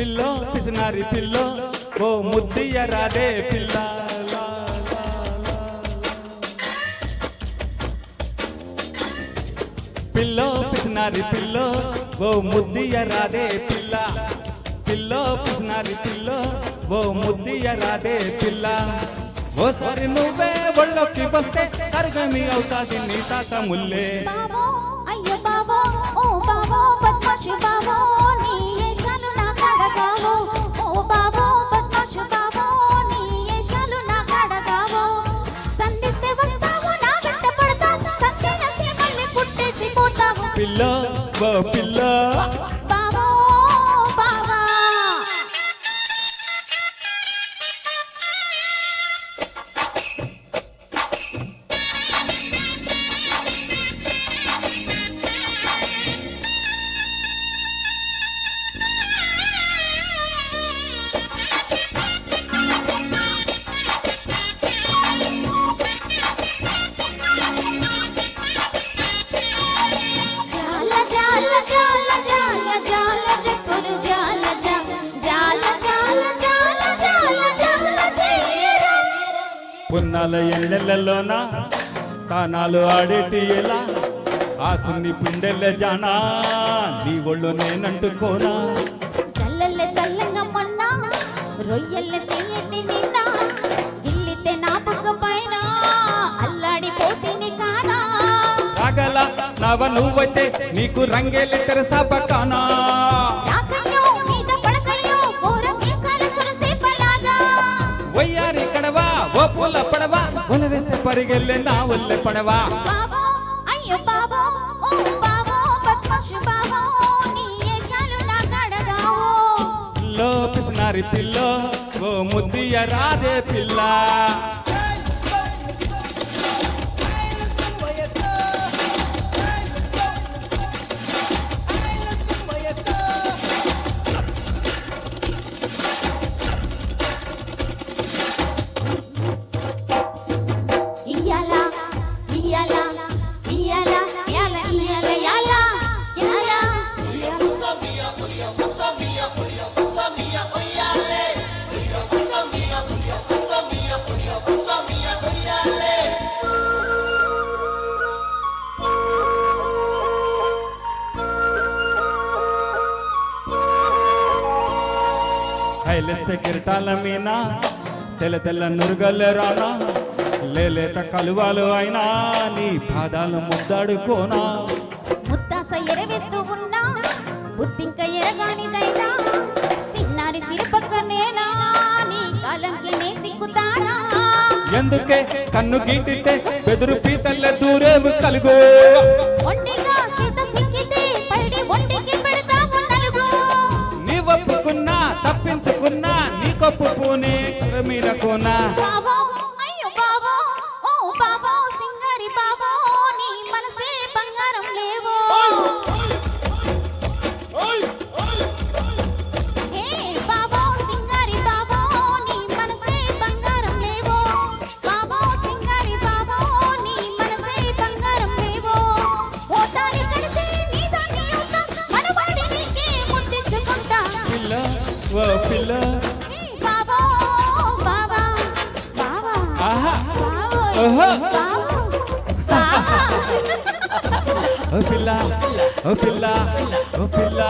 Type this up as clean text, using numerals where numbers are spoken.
pillow పిసినారి pillow ఓ ముద్దియ రాదే పిల్ల పిల్లో పిసినారి పిల్లో ఓ ముద్దియ రాదే పిల్ల పిల్లో పిసినారి పిల్లో ఓ ముద్దియ రాదే పిల్ల ఓసారి నువ్వే ఒళ్ళొక్కి వస్తే కరగమి అవుతాది నీ తాత ముల్లే అయ్యో బాబో ఓ బాబో బద్మాషు బాబో నీ ఏషాలు నా కాడగావో ఓ బాబో బద్మాషు బాబో నీ ఏషాలు నా కాడగావో సంధిస్తే వస్తావు నా వెంట పడతావు సంధిస్తే మళ్ళీ పుట్టేసి పోతావు పిల్లో ఓ పిల్లో బాబో బాబా పున్నాల ఎన్నెలలోన తానాలు ఆడేటి ఎలా ఆ సున్ని పిండెల్ల జానా నీ ఒళ్ళు నేనంటుకోనా చల్లల్లె సల్లంగమ్మన్నా రొయ్యల్లె సేయటి నిన్న గిల్లితే నా బుగ్గ పైన అల్లాడిపోతేని కానా రాగల నవ నువ్వైతే నీకు రంగేలే తెరసా పకానా నాకయ్యో మీద పడకయ్యో కోర మీసాల సురసేపలాగా వయ్యారి కడవా ఓ పూల పడవా ఒల వేస్తే పరిగెళ్ళే నా ఒల్లె పడవా బాబో అయ్యో బాబో ఓ బాబో బద్మాషు బాబో నీ ఏసాలు నా కాడగావో పిల్లో పిసినారి పిల్లో ఓ ముద్దియ రాదే పిల్ల హైలెస్సె కిరటాల మీనా తెల్ల తెల్ల నురుగల్లె రానా లేలేత కలువాలు అయినా నీ పాదాలు ముద్దాడుకోనా ముత్తాస ఎరవేస్తూ ఉన్నా బుద్ధింక ఎరగానిదైనా సిన్నారి సిరిపక్క నేనా నీ కాలంకి నే సిగ్గుతానా ఎందుకే కన్ను గీటితే బెదురు పీతల్లె దూరేవు కలుగు ఒంటిగా సీత సిక్కితే పడి ఒంటికి పెడతావు నలుగు నీ ఒప్పుకున్నా తప్పించుకున్నా నీ కొప్పు పూనే మీరకోనా బాబో అయ్యో బాబో ఓ బాబో సింగారి బాబో నీ మనసే బంగారం లేవో ఏ బాబో సింగారి బాబో నీ మనసే బంగారం లేవో బాబో సింగారి బాబో నీ మనసే బంగారం లేవో ఓ తాలి కడితే నీ దాన్ని అవుతా మనవాడి నీకే ముద్దించుకుంటా పిల్ల ఓ పిల్ల ఏ బాబో బాబా బాబా ఆహా బాబో ఓహో బాబో బాబా ఓ పిల్ల ఓ పిల్ల ఓ పిల్ల